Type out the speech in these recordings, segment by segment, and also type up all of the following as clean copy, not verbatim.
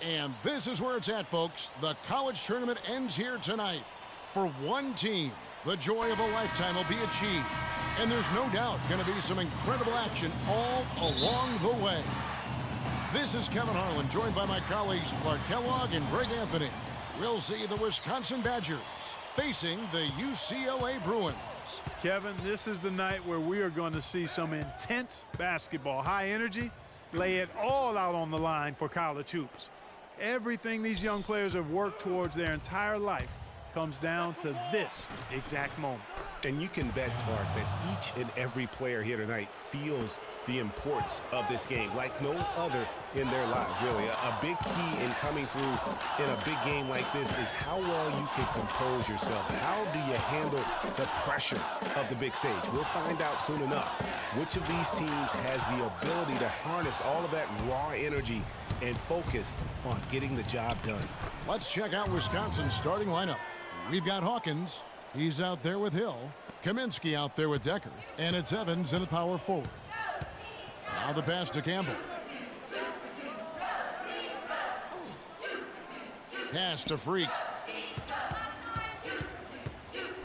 And this is where it's at, folks. The college tournament ends here tonight. For one team, the joy of a lifetime will be achieved. And there's no doubt going to be some incredible action all along the way. This is Kevin Harlan, joined by my colleagues Clark Kellogg and Greg Anthony. We'll see the Wisconsin Badgers facing the UCLA Bruins. Kevin, this is the night where we are going to see some intense basketball. High energy, lay it all out on the line for college hoops. Everything these young players have worked towards their entire life comes down to this exact moment. And you can bet, Clark, that each and every player here tonight feels the importance of this game like no other in their lives, really. A big key in coming through in a big game like this is how well you can compose yourself. How do you handle the pressure of the big stage? We'll find out soon enough which of these teams has the ability to harness all of that raw energy and focus on getting the job done. Let's check out Wisconsin's starting lineup. We've got Hawkins. He's out there with Hill. Kaminsky out there with Decker. And it's Evans in the power forward. Now the pass to Campbell. Pass to Freak.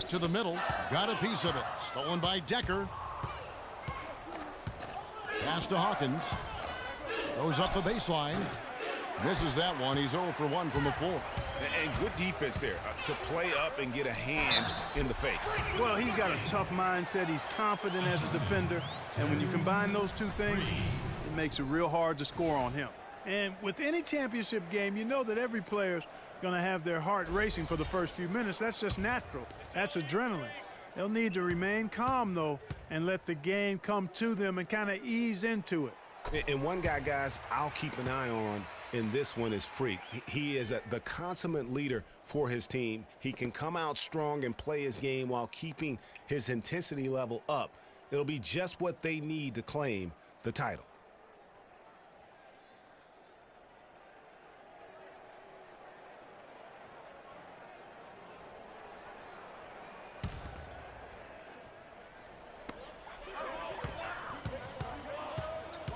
To the middle. Got a piece of it. Stolen by Decker. Pass to Hawkins. Goes up the baseline. Misses that one. He's 0 for 1 from the floor. And good defense there to play up and get a hand in the face. Well, he's got a tough mindset. He's confident as a defender. And when you combine those two things, it makes it real hard to score on him. And with any championship game, you know that every player's going to have their heart racing for the first few minutes. That's just natural. That's adrenaline. They'll need to remain calm, though, and let the game come to them and kind of ease into it. And one guy, guys, I'll keep an eye on in this one is Freak. He is the consummate leader for his team. He can come out strong and play his game while keeping his intensity level up. It'll be just what they need to claim the title.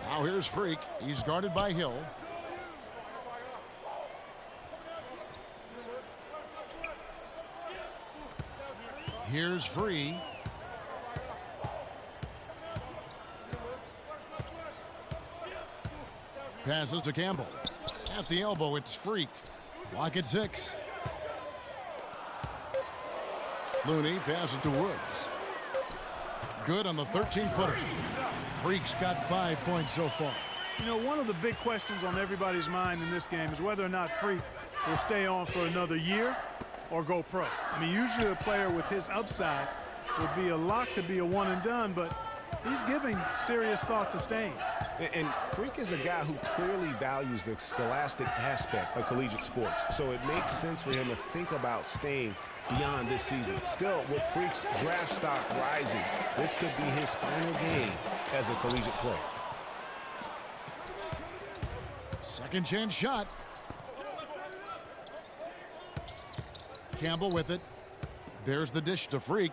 Now here's Freak. He's guarded by Hill. Here's Free. Passes to Campbell. At the elbow, it's Freak. Clock at 6. Looney passes to Woods. Good on the 13-footer. Freak's got 5 points so far. You know, one of the big questions on everybody's mind in this game is whether or not Freak will stay on for another year or go pro. I mean, usually a player with his upside would be a lock to be a one and done, but he's giving serious thought to staying. And Freak is a guy who clearly values the scholastic aspect of collegiate sports, so it makes sense for him to think about staying beyond this season. Still, with Freak's draft stock rising, this could be his final game as a collegiate player. Second chance shot. Campbell with it. There's the dish to Freak.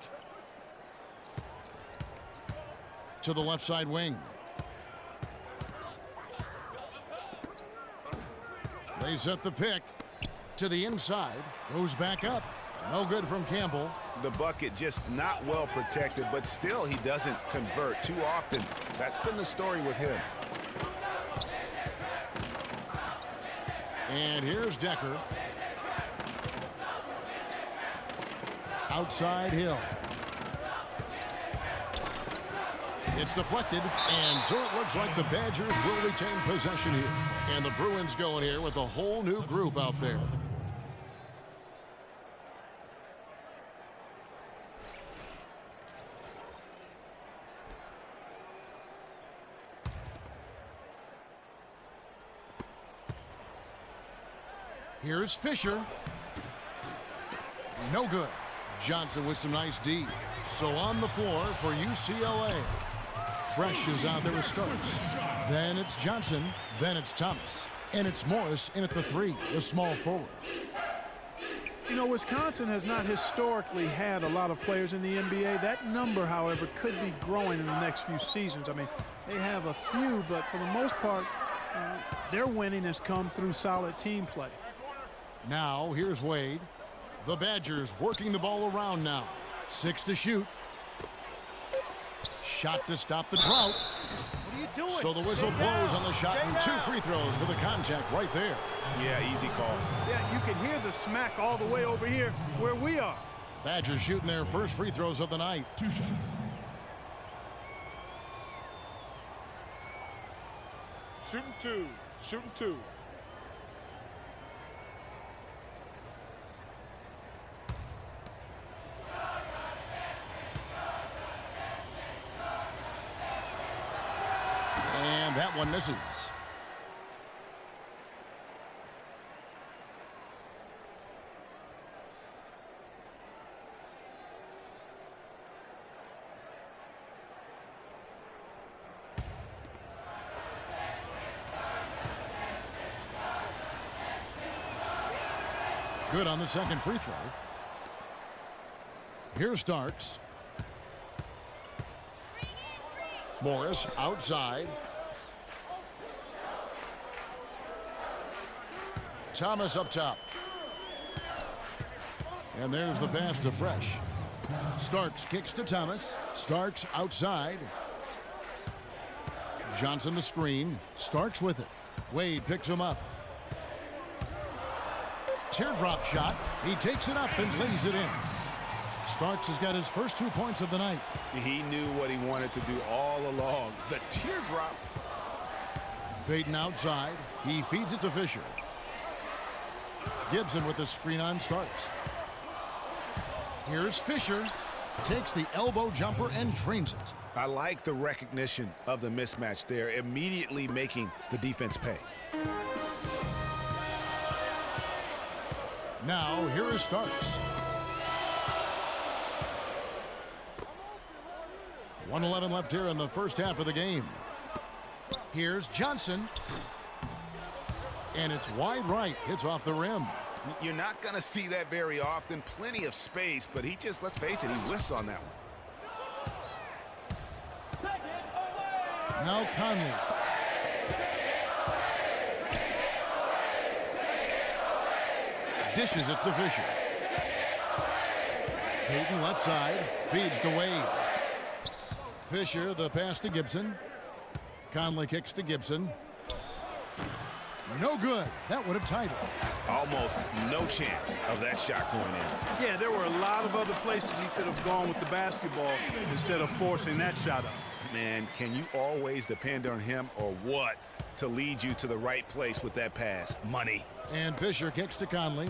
To the left side wing. They set the pick. To the inside. Goes back up. No good from Campbell. The bucket just not well protected, but still he doesn't convert too often. That's been the story with him. And here's Decker. Outside Hill. It's deflected, and so it looks like the Badgers will retain possession here. And the Bruins going here with a whole new group out there. Here's Fisher. No good. Johnson with some nice D. So on the floor for UCLA. Fresh is out there with starts. Then it's Johnson. Then it's Thomas. And it's Morris in at the 3, the small forward. You know, Wisconsin has not historically had a lot of players in the NBA. That number, however, could be growing in the next few seasons. I mean, they have a few, but for the most part, Their winning has come through solid team play. Now, here's Wade. The Badgers working the ball around now. 6 to shoot. Shot to stop the drought. What are you doing? So the whistle blows on the shot and 2 free throws for the contact right there. Yeah, easy call. Yeah, you can hear the smack all the way over here where we are. Badgers shooting their first free throws of the night. 2 shots. Shooting 2. Shooting 2. And that one misses. Good on the second free throw. Here's Starks. Morris outside. Thomas up top. And there's the pass to Fresh. Starks kicks to Thomas. Starks outside. Johnson the screen. Starks with it. Wade picks him up. Teardrop shot. He takes it up and lays it in. Starks has got his first 2 points of the night. He knew what he wanted to do all along. The teardrop. Payton outside. He feeds it to Fisher. Gibson with the screen on Starks. Here's Fisher. Takes the elbow jumper and drains it. I like the recognition of the mismatch there, immediately making the defense pay. Now, here is Starks. 1:11 left here in the first half of the game. Here's Johnson. And it's wide right. Hits off the rim. You're not going to see that very often. Plenty of space, but he just, let's face it, he whiffs on that one. Now Conley. Dishes it to Fisher. Payton left side. Feeds to Wade. Fisher, the pass to Gibson. Conley kicks to Gibson. No good. That would have tied it. Almost no chance of that shot going in. Yeah, there were a lot of other places he could have gone with the basketball instead of forcing that shot up. Man, can you always depend on him or what to lead you to the right place with that pass? Money. And Fisher kicks to Conley.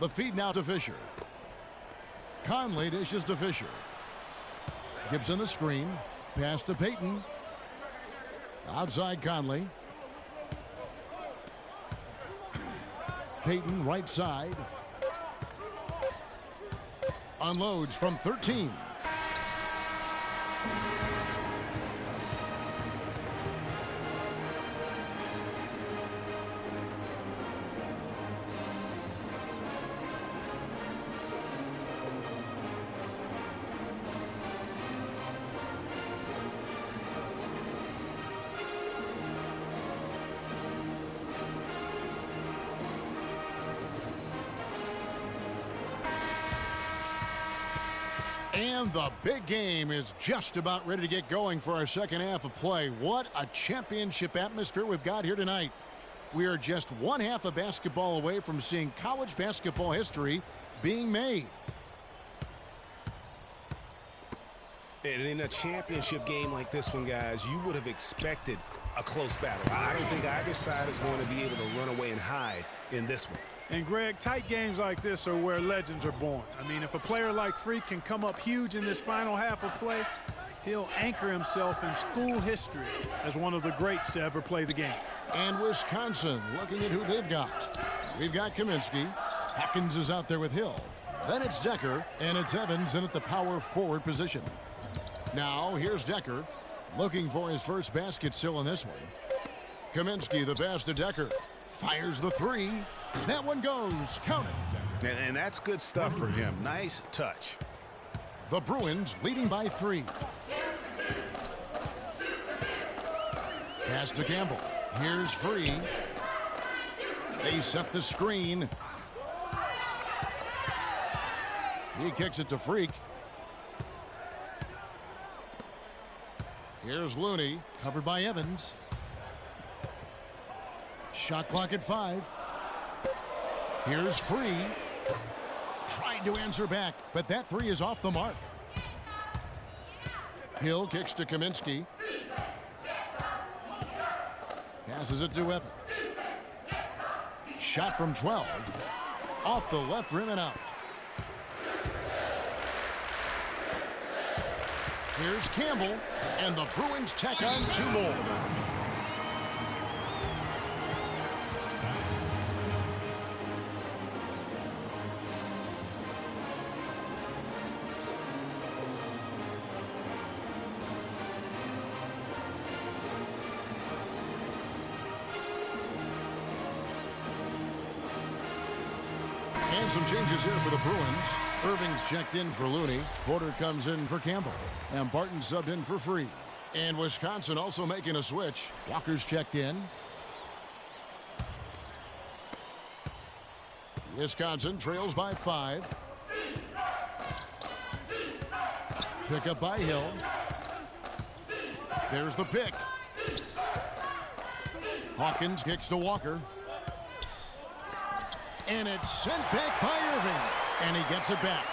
The feed now to Fisher. Conley dishes to Fisher. Gibson the screen. Pass to Payton. Outside Conley. Payton right side. Unloads from 13. And the big game is just about ready to get going for our second half of play. What a championship atmosphere we've got here tonight. We are just one half of basketball away from seeing college basketball history being made. And in a championship game like this one, guys, you would have expected a close battle. I don't think either side is going to be able to run away and hide in this one. And, Greg, tight games like this are where legends are born. I mean, if a player like Freak can come up huge in this final half of play, he'll anchor himself in school history as one of the greats to ever play the game. And Wisconsin looking at who they've got. We've got Kaminsky. Hawkins is out there with Hill. Then it's Decker, and it's Evans in at the power forward position. Now, here's Decker looking for his first basket still in this one. Kaminsky, the pass to Decker. Fires the three. That one goes. Count it. And that's good stuff from him. Nice touch. The Bruins leading by 3. Pass to Campbell. Here's Free. They set the screen. He kicks it to Freak. Here's Looney, covered by Evans. Shot clock at 5. Here's Free. Tried to answer back, but that 3 is off the mark. Hill kicks to Kaminsky. Passes it to Evans. Shot from 12. Off the left rim and out. Here's Campbell, and the Bruins tack on 2 more. And some changes here for the Bruins. Irving's checked in for Looney. Porter comes in for Campbell. And Barton subbed in for Free. And Wisconsin also making a switch. Walker's checked in. Wisconsin trails by 5. Pick up by Hill. There's the pick. Hawkins kicks to Walker. And it's sent back by Irving. And he gets it back.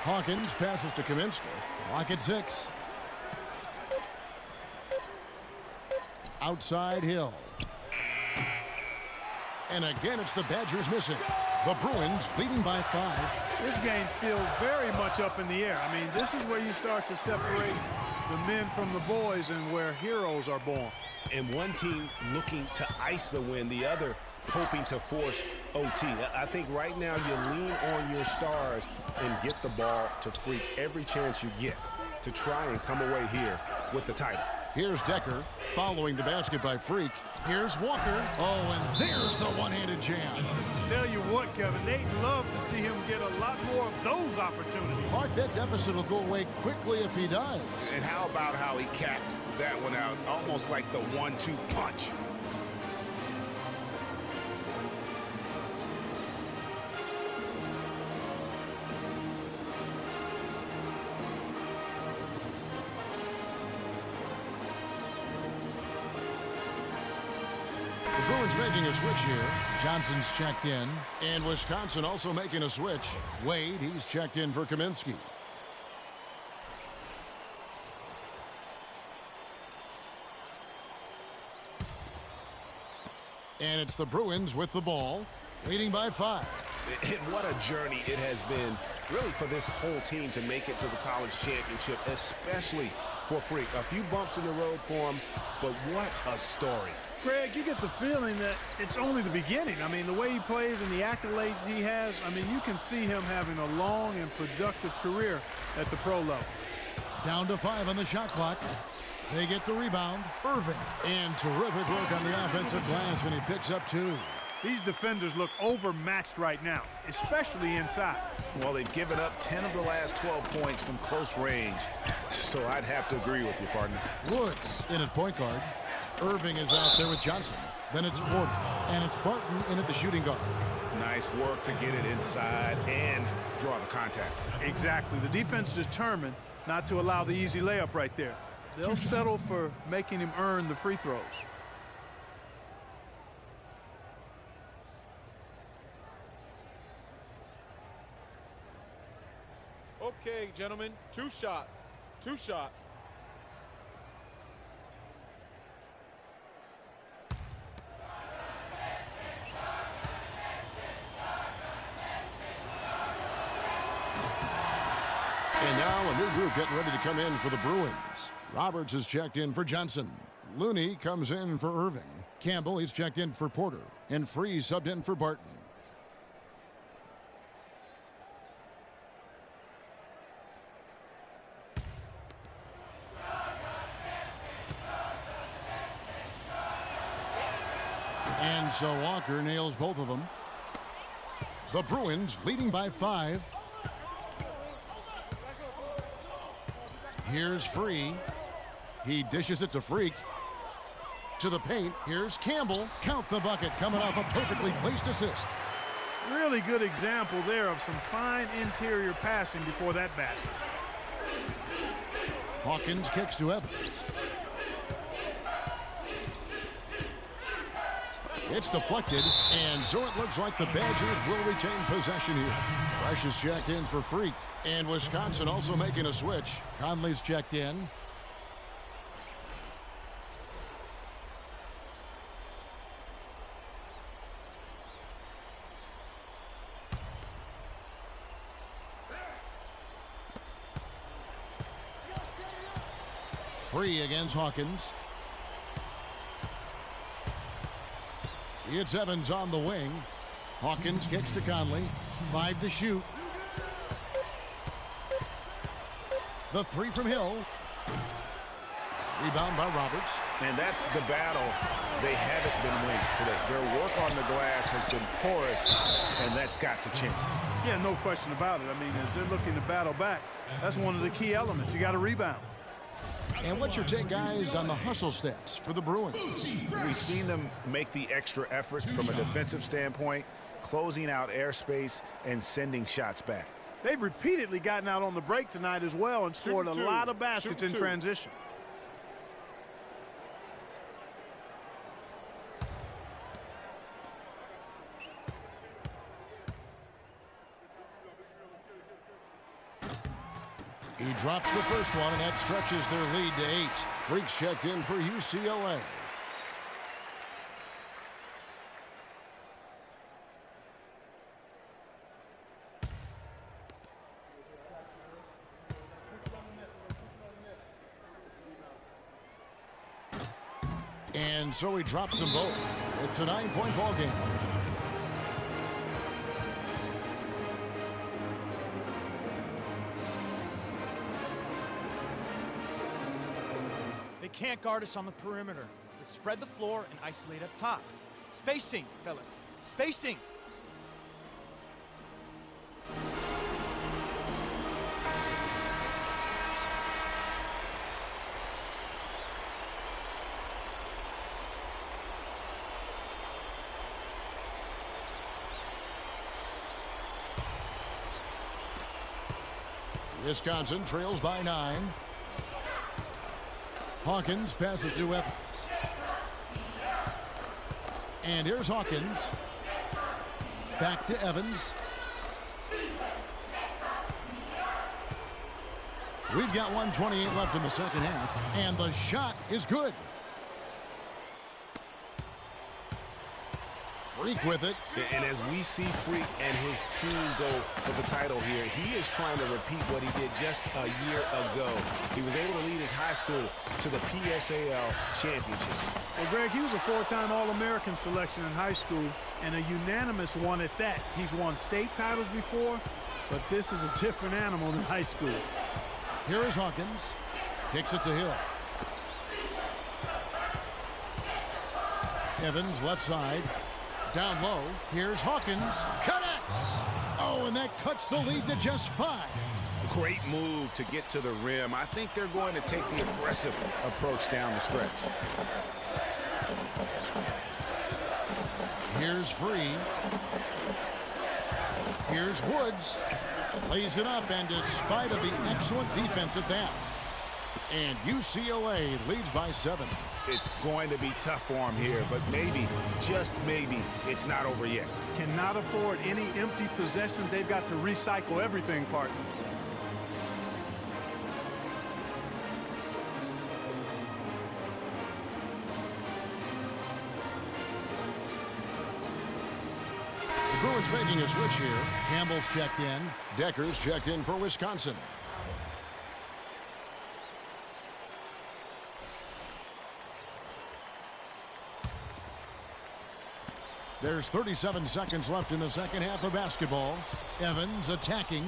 Hawkins passes to Kaminsky. Clock at 6. Outside Hill. And again, it's the Badgers missing. The Bruins leading by 5. This game's still very much up in the air. I mean, this is where you start to separate the men from the boys and where heroes are born. And one team looking to ice the win, the other hoping to force OT. I think right now you lean on your stars and get the ball to Freak every chance you get to try and come away here with the title. Here's Decker following the basket by Freak. Here's Walker. Oh, and there's the one-handed jam. Tell you what, Kevin, they'd love to see him get a lot more of those opportunities. Clark, that deficit will go away quickly if he does. And how about how he capped that one out, almost like the 1-2 punch. The Bruins making a switch here. Johnson's checked in. And Wisconsin also making a switch. Wade, he's checked in for Kaminsky. And it's the Bruins with the ball, leading by 5. And what a journey it has been, really, for this whole team to make it to the college championship, especially for Freak. A few bumps in the road for him, but what a story. Greg, you get the feeling that it's only the beginning. I mean, the way he plays and the accolades he has, I mean, you can see him having a long and productive career at the pro level. Down to 5 on the shot clock. They get the rebound. Irving. And terrific work on the offensive glass, and he picks up 2. These defenders look overmatched right now, especially inside. Well, they've given up 10 of the last 12 points from close range, so I'd have to agree with you, partner. Woods in at point guard. Irving is out there with Johnson. Then it's Porter. And it's Barton in at the shooting guard. Nice work to get it inside and draw the contact. Exactly. The defense determined not to allow the easy layup right there. They'll settle for making him earn the free throws. Okay, gentlemen, 2 shots. 2 shots. And now a new group getting ready to come in for the Bruins. Roberts is checked in for Johnson. Looney comes in for Irving. Campbell, he's checked in for Porter. And Free subbed in for Barton. And so Walker nails both of them. The Bruins leading by 5. Here's Free. He dishes it to Freak. To the paint, here's Campbell. Count the bucket, coming off a perfectly placed assist. Really good example there of some fine interior passing before that basket. Hawkins kicks to Evans. It's deflected, and so it looks like the Badgers will retain possession here. Fresh is checked in for Freak, and Wisconsin also making a switch. Conley's checked in. Free against Hawkins. It's Evans on the wing. Hawkins kicks to Conley. 5 to shoot. The three from Hill. Rebound by Roberts. And that's the battle they haven't been winning today. Their work on the glass has been porous, and that's got to change. Yeah, no question about it. I mean, as they're looking to battle back, that's one of the key elements. You got to rebound. And what's your take, guys, on the hustle stats for the Bruins? We've seen them make the extra effort from a defensive standpoint, closing out airspace and sending shots back. They've repeatedly gotten out on the break tonight as well and scored a lot of baskets in transition. He drops the first one, and that stretches their lead to 8. Freaks checked in for UCLA. And so he drops them both. It's a 9-point ball game. They can't guard us on the perimeter. Let's spread the floor and isolate up top. Spacing, fellas. Spacing. Wisconsin trails by 9. Hawkins passes to Evans. And here's Hawkins. Back to Evans. We've got 1:28 left in the second half, and the shot is good. Freak with it. And as we see Freak and his team go for the title here, he is trying to repeat what he did just a year ago. He was able to lead his high school to the PSAL championship. Well, Greg, he was a 4-time All-American selection in high school and a unanimous one at that. He's won state titles before, but this is a different animal than high school. Here is Hawkins. Kicks it to Hill. Evans left side. Down low. Here's Hawkins. Connects. Oh, and that cuts the lead to just 5. Great move to get to the rim. I think they're going to take the aggressive approach down the stretch. Here's Free. Here's Woods. Lays it up, and despite of the excellent defense at that, and UCLA leads by 7. It's going to be tough for him here, but maybe, just maybe, it's not over yet. Cannot afford any empty possessions. They've got to recycle everything, partner. The Bruins making a switch here. Campbell's checked in. Decker's checked in for Wisconsin. There's 37 seconds left in the second half of basketball. Evans attacking.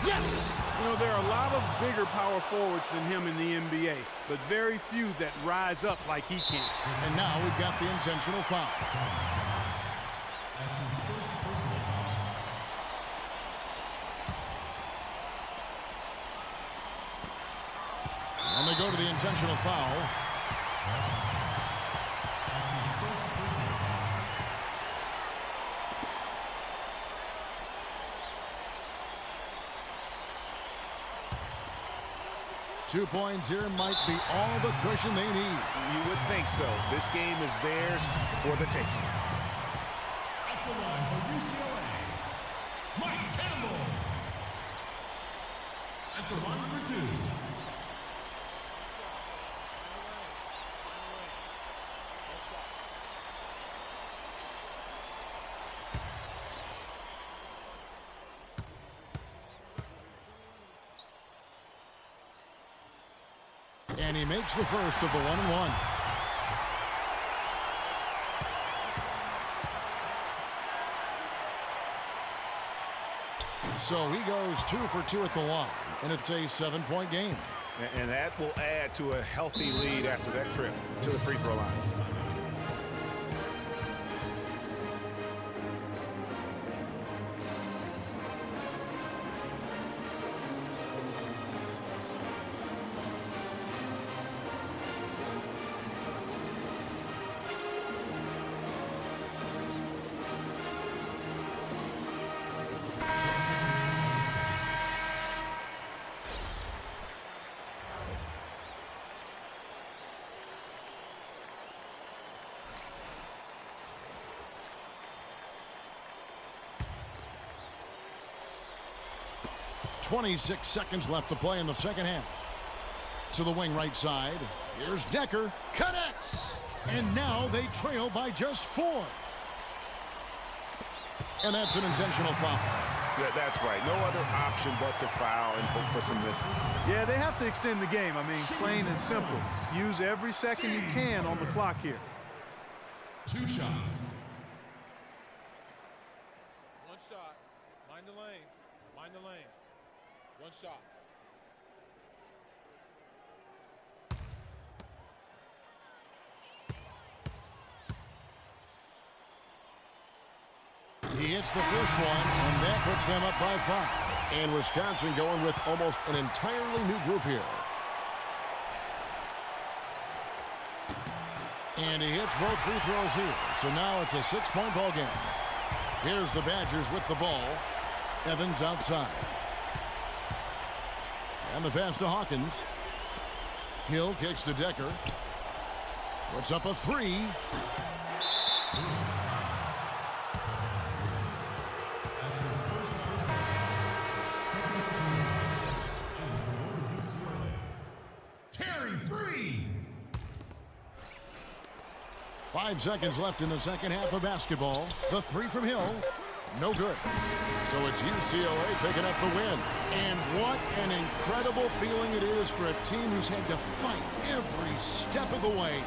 Yes! You know, there are a lot of bigger power forwards than him in the NBA, but very few that rise up like he can. And now we've got the intentional foul. And they go to the intentional foul. Two points here might be all the cushion they need. You would think so. This game is theirs for the taking. At the line for UCLA, Mike Campbell. At the line for two. And he makes the first of the 1-and-1. So he goes 2 for 2 at the line, and it's a 7-point game. And that will add to a healthy lead after that trip to the free throw line. .26 seconds left to play in the second half. To the wing right side. Here's Decker. Connects. And now they trail by just 4. And that's an intentional foul. Yeah, that's right. No other option but to foul and hope for some misses. Yeah, they have to extend the game. I mean, plain and simple. Use every second you can on the clock here. 2 shots. One shot. Mind the lanes. Mind the lanes. One shot. He hits the first one, and that puts them up by 5. And Wisconsin going with almost an entirely new group here. And he hits both free throws here. So now it's a 6-point ball game. Here's the Badgers with the ball. Evans outside. And the pass to Hawkins. Hill kicks to Decker. Puts up a 3. Terry Free. 5 seconds left in the second half of basketball. The 3 from Hill. No good. So it's UCLA picking up the win. And what an incredible feeling it is for a team who's had to fight every step of the way.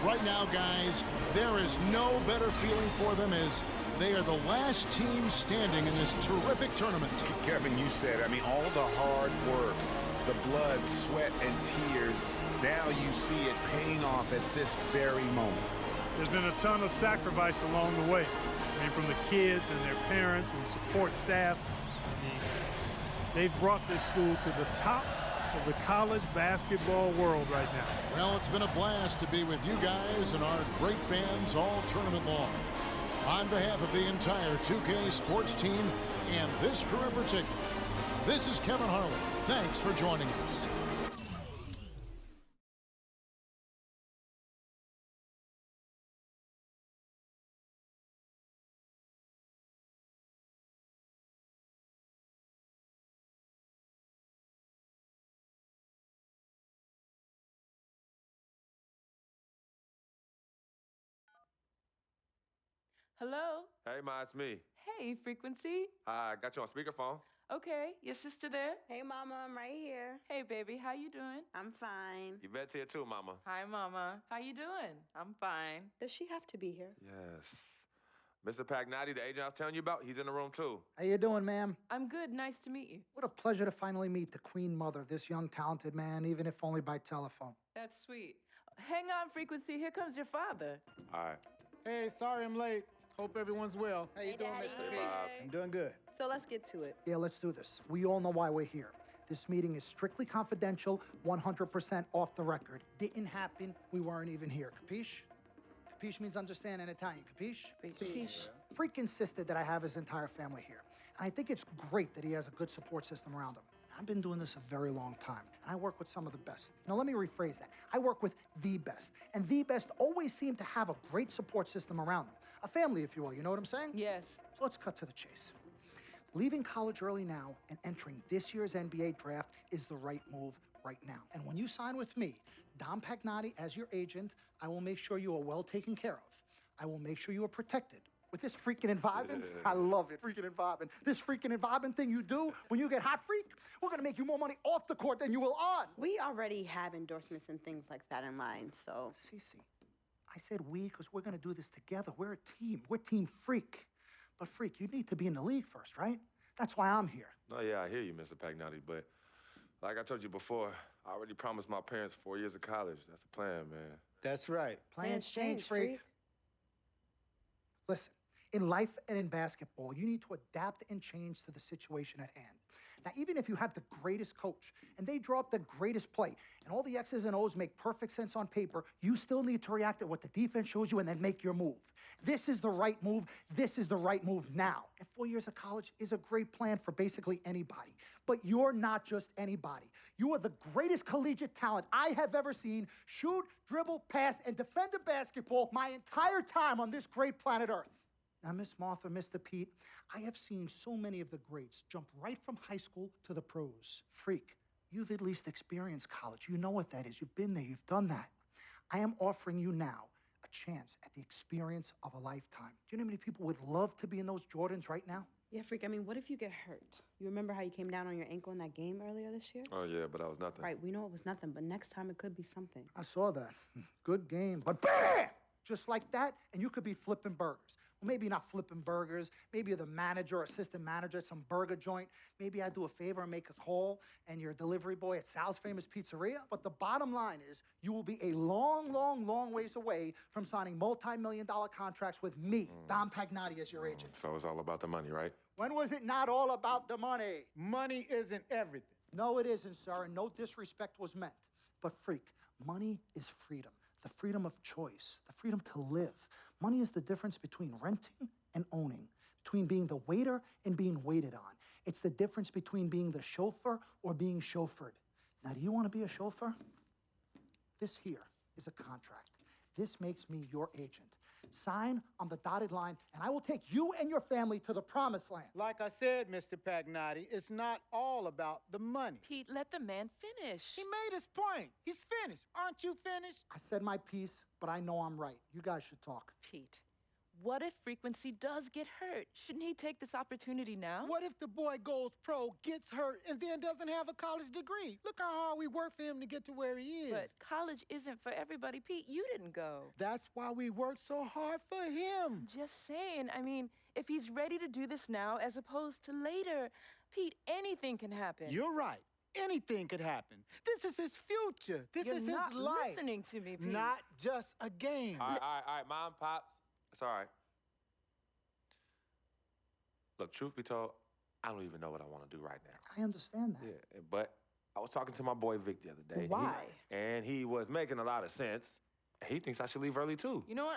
Right now, guys, there is no better feeling for them as they are the last team standing in this terrific tournament. Kevin, you said, I mean, all the hard work, the blood, sweat, and tears, now you see it paying off at this very moment. There's been a ton of sacrifice along the way. I mean, from the kids and their parents and support staff. I mean, they've brought this school to the top of the college basketball world right now. Well, it's been a blast to be with you guys and our great fans all tournament long. On behalf of the entire 2K sports team and this crew in particular, this is Kevin Harlan. Thanks for joining us. Hello? Hey, Ma, it's me. Hey, Frequency. Hi, got you on speakerphone. Okay, your sister there? Hey, Mama, I'm right here. Hey, baby, how you doing? I'm fine. Yvette's here too, Mama. Hi, Mama. How you doing? I'm fine. Does she have to be here? Yes. Mr. Pagnotti, the agent I was telling you about, he's in the room too. How you doing, ma'am? I'm good. Nice to meet you. What a pleasure to finally meet the Queen Mother, this young, talented man, even if only by telephone. That's sweet. Hang on, Frequency. Here comes your father. All right. Hey, sorry I'm late. Hope everyone's well. How you doing, Daddy. Mr. B? Bobs. I'm doing good. So let's get to it. Yeah, let's do this. We all know why we're here. This meeting is strictly confidential, 100% off the record. Didn't happen. We weren't even here. Capiche? Capiche means understand in Italian. Capiche? Capiche. Freak insisted that I have his entire family here. And I think it's great that he has a good support system around him. I've been doing this a very long time, and I work with some of the best. Now, let me rephrase that. I work with the best, and the best always seem to have a great support system around them. A family, if you will, you know what I'm saying? Yes. So let's cut to the chase. Leaving college early now and entering this year's NBA draft is the right move right now. And when you sign with me, Dom Pagnotti, as your agent, I will make sure you are well taken care of. I will make sure you are protected. With this freaking and vibing, I love it, freaking and vibing. This freaking and vibing thing you do when you get hot, freak, we're gonna make you more money off the court than you will on. We already have endorsements and things like that in line, so. Cece, I said we because we're gonna do this together. We're a team. We're Team Freak. But Freak, you need to be in the league first, right? That's why I'm here. No, yeah, I hear you, Mr. Pagnotti, but like I told you before, I already promised my parents 4 years of college. That's the plan, man. That's right. Plans change, Freak. Listen, in life and in basketball, you need to adapt and change to the situation at hand. Now, even if you have the greatest coach and they draw up the greatest play and all the X's and O's make perfect sense on paper, you still need to react to what the defense shows you and then make your move. This is the right move. This is the right move now. And 4 years of college is a great plan for basically anybody. But you're not just anybody. You are the greatest collegiate talent I have ever seen shoot, dribble, pass, and defend a basketball my entire time on this great planet Earth. Now, Miss Martha, Mr. Pete, I have seen so many of the greats jump right from high school to the pros. Freak, you've at least experienced college. You know what that is. You've been there. You've done that. I am offering you now a chance at the experience of a lifetime. Do you know how many people would love to be in those Jordans right now? Yeah, Freak, I mean, what if you get hurt? You remember how you came down on your ankle in that game earlier this year? Oh, yeah, but that was nothing. Right, we know it was nothing, but next time it could be something. I saw that. Good game. But bam! Just like that, and you could be flipping burgers. Well, maybe not flipping burgers. Maybe you're the manager or assistant manager at some burger joint. Maybe I do a favor and make a call, and you're a delivery boy at Sal's Famous Pizzeria. But the bottom line is, you will be a long, long, long ways away from signing multi-million-dollar contracts with me, Dom Pagnotti, as your agent. So it's all about the money, right? When was it not all about the money? Money isn't everything. No, it isn't, sir, and no disrespect was meant. But freak, money is freedom. The freedom of choice, the freedom to live. Money is the difference between renting and owning, between being the waiter and being waited on. It's the difference between being the chauffeur or being chauffeured. Now, do you want to be a chauffeur? This here is a contract. This makes me your agent. Sign on the dotted line, and I will take you and your family to the promised land. Like I said, Mr. Pagnotti, it's not all about the money. Pete, let the man finish. He made his point. He's finished. Aren't you finished? I said my piece, but I know I'm right. You guys should talk. Pete, what if Frequency does get hurt? Shouldn't he take this opportunity now? What if the boy goes pro, gets hurt, and then doesn't have a college degree? Look how hard we work for him to get to where he is. But college isn't for everybody. Pete, you didn't go. That's why we work so hard for him. Just saying. I mean, if he's ready to do this now as opposed to later, Pete, anything can happen. You're right. Anything could happen. This is his future. This is his life. You're not listening to me, Pete. Not just a game. All right, Mom, Pops. It's all right. Look, truth be told, I don't even know what I want to do right now. I understand that. Yeah, but I was talking to my boy Vic the other day. Why? And he was making a lot of sense. He thinks I should leave early, too. You know what?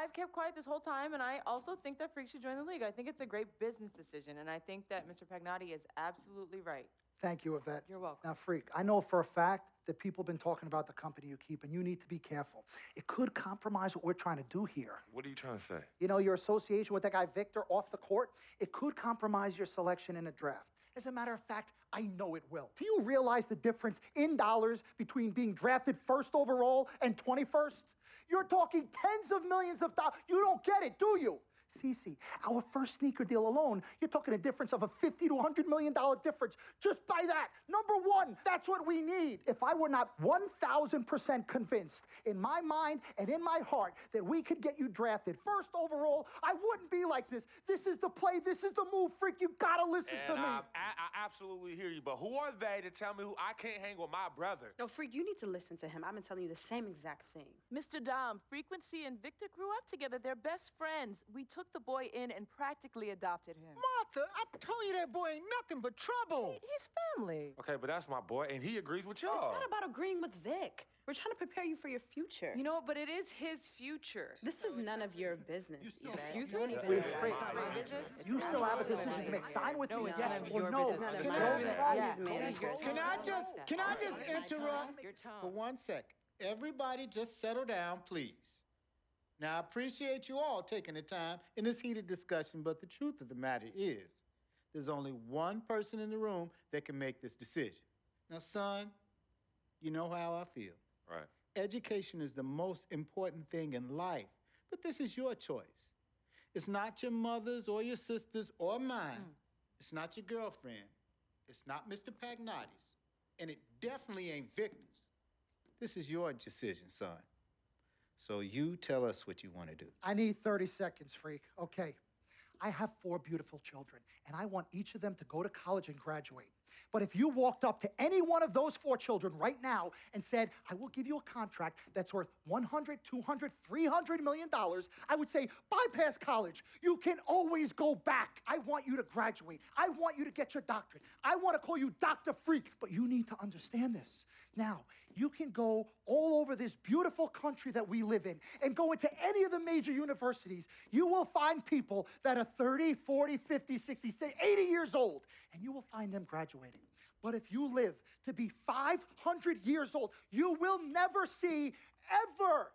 I've kept quiet this whole time, and I also think that Freak should join the league. I think it's a great business decision, and I think that Mr. Pagnotti is absolutely right. Thank you, Yvette. You're welcome. Now, Freak, I know for a fact that people have been talking about the company you keep, and you need to be careful. It could compromise what we're trying to do here. What are you trying to say? You know, your association with that guy Victor off the court, it could compromise your selection in a draft. As a matter of fact, I know it will. Do you realize the difference in dollars between being drafted first overall and 21st? You're talking tens of millions of dollars. You don't get it, do you? Cece, our first sneaker deal alone, you're talking a difference of a $50 to $100 million difference just by that. Number one, that's what we need. If I were not 1,000% convinced in my mind and in my heart that we could get you drafted first overall, I wouldn't be like this. This is the play. This is the move, Freak. You gotta listen to me. I absolutely hear you, but who are they to tell me who I can't hang with my brother? No, Freak, you need to listen to him. I've been telling you the same exact thing. Mr. Dom, Frequency and Victor grew up together. They're best friends. We took took the boy in and practically adopted him. Martha, I told you that boy ain't nothing but trouble. He's family. Okay, but that's my boy, and he agrees with y'all. It's not about agreeing with Vic. We're trying to prepare you for your future. You know, but it is his future. This is none of your business. Excuse Don't me? even Wait, know Frank, why. Frank, My business? you still have a decision to make. Sign with me, yes or no. It's none of Just your close business. your eyes. Yeah, his manager. Can I just interrupt Your tone. for 1 second? Everybody just settle down, please. Now, I appreciate you all taking the time in this heated discussion, but the truth of the matter is, there's only one person in the room that can make this decision. Now, son, you know how I feel. Right. Education is the most important thing in life, but this is your choice. It's not your mother's or your sister's or mine. It's not your girlfriend. It's not Mr. Pagnotti's. And it definitely ain't Victor's. This is your decision, son. So you tell us what you want to do. I need 30 seconds, freak. Okay. I have 4 beautiful children, and I want each of them to go to college and graduate. But if you walked up to any one of those 4 children right now and said, I will give you a contract that's worth $100, $200, $300 million, I would say, bypass college. You can always go back. I want you to graduate. I want you to get your doctorate. I want to call you Dr. Freak, but you need to understand this. Now, you can go all over this beautiful country that we live in and go into any of the major universities. You will find people that are 30, 40, 50, 60, 80 years old, and you will find them graduating. But if you live to be 500 years old, you will never see ever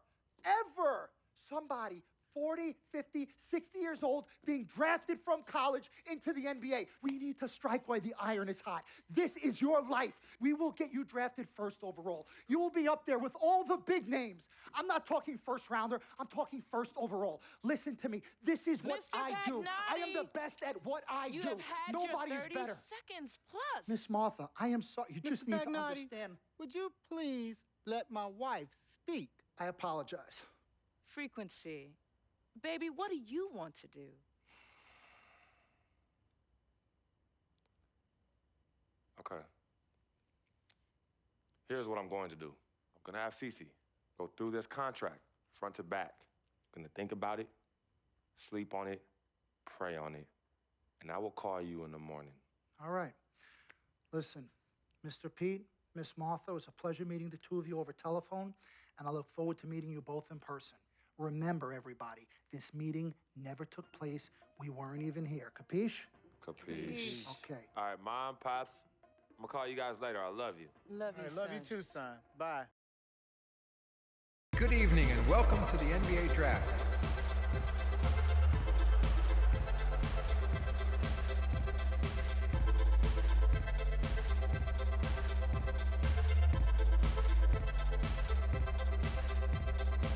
somebody 40, 50, 60 years old being drafted from college into the NBA. We need to strike while the iron is hot. This is your life. We will get you drafted first overall. You will be up there with all the big names. I'm not talking first rounder. I'm talking first overall. Listen to me. This is what Mr. I do. I am the Pagnotti, best at what I You do. have had Nobody your is 30 better. seconds plus. Miss Martha, I am sorry. You just Mr. need to Pagnotti, understand. would you please let my wife speak? I apologize. Frequency. Baby, what do you want to do? Okay. Here's what I'm going to do. I'm gonna have Cece go through this contract, front to back. I'm gonna think about it, sleep on it, pray on it, and I will call you in the morning. All right. Listen, Mr. Pete, Miss Martha, it was a pleasure meeting the two of you over telephone, and I look forward to meeting you both in person. Remember, everybody, this meeting never took place. We weren't even here. Capiche? Capiche. Okay. All right, Mom, Pops, I'm gonna call you guys later. I love you. Love you, I love you too, son. Bye. Good evening and welcome to the NBA Draft.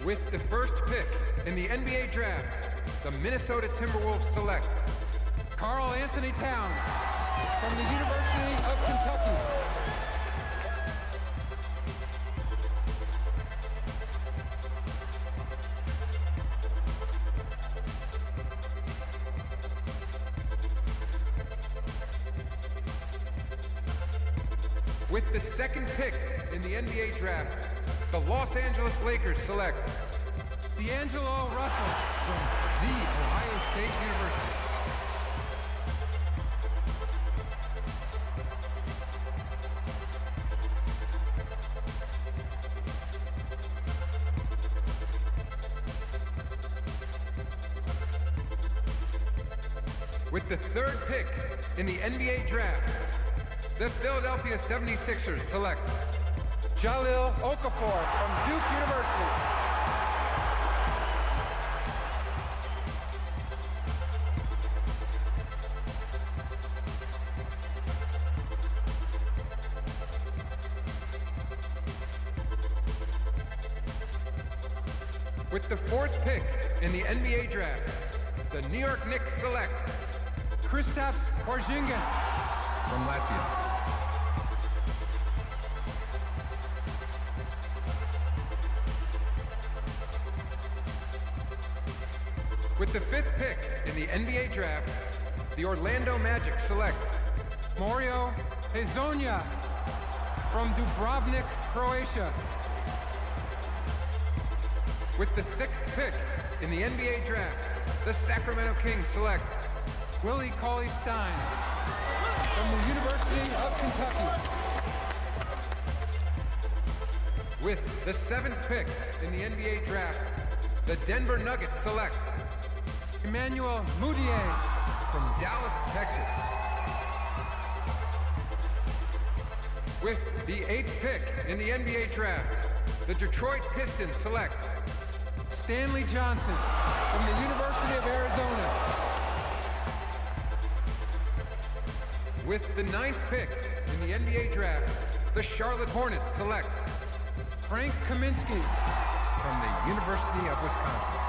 With the first pick in the NBA Draft, the Minnesota Timberwolves select Karl Anthony Towns from the University of Kentucky. With the second pick in the NBA Draft, the Los Angeles Lakers select D'Angelo Russell from The Ohio State University. With the third pick in the NBA Draft, the Philadelphia 76ers select Jahlil Okafor from Duke University. With the fourth pick in the NBA Draft, the New York Knicks select Kristaps Porzingis from Latvia. With the fifth pick in the NBA Draft, the Orlando Magic select Mario Hezonja from Dubrovnik, Croatia. With the sixth pick in the NBA Draft, the Sacramento Kings select Willie Cauley-Stein from the University of Kentucky. With the 7th pick in the NBA draft, the Denver Nuggets select Emmanuel Mudiay from Dallas, Texas. With the 8th pick in the NBA draft, the Detroit Pistons select Stanley Johnson from the University of Arizona. With the 9th pick in the NBA draft, the Charlotte Hornets select Frank Kaminsky from the University of Wisconsin.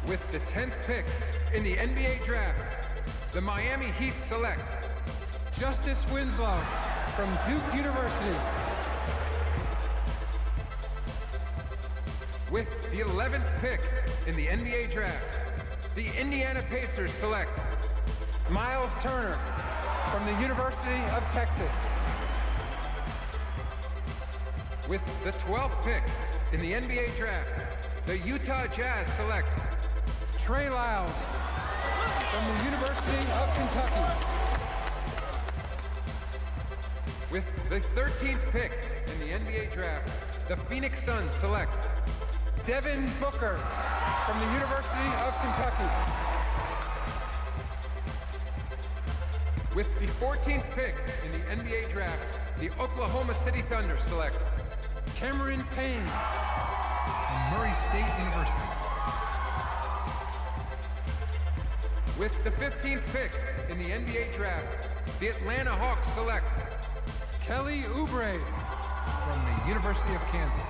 With the 10th pick in the NBA draft, the Miami Heat select Justice Winslow from Duke University. With the 11th pick in the NBA draft, the Indiana Pacers select Miles Turner from the University of Texas. With the 12th pick in the NBA draft, the Utah Jazz select Trey Lyles from the University of Kentucky. With the 13th pick in the NBA draft, the Phoenix Suns select Devin Booker from the University of Kentucky. With the 14th pick in the NBA draft, the Oklahoma City Thunder select Cameron Payne from Murray State University. With the 15th pick in the NBA draft, the Atlanta Hawks select Kelly Oubre from the University of Kansas.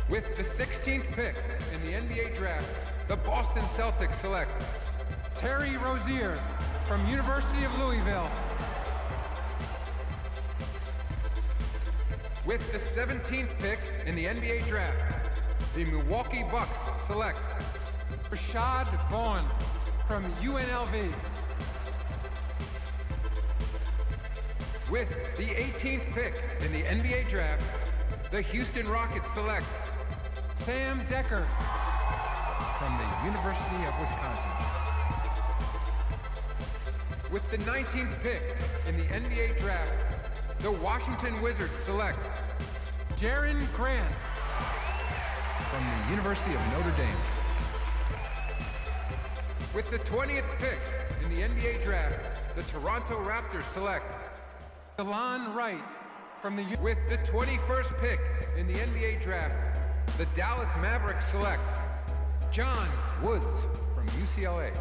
With the 16th pick in the NBA draft, the Boston Celtics select Terry Rozier from University of Louisville. With the 17th pick in the NBA draft, the Milwaukee Bucks select Rashad Vaughn from UNLV. With the 18th pick in the NBA draft, the Houston Rockets select Sam Decker from the University of Wisconsin. With the 19th pick in the NBA draft, the Washington Wizards select Jaren Grant from the University of Notre Dame. With the 20th pick in the NBA draft, the Toronto Raptors select DeLon Wright from the... With the 21st pick in the NBA draft, the Dallas Mavericks select John Woods from UCLA.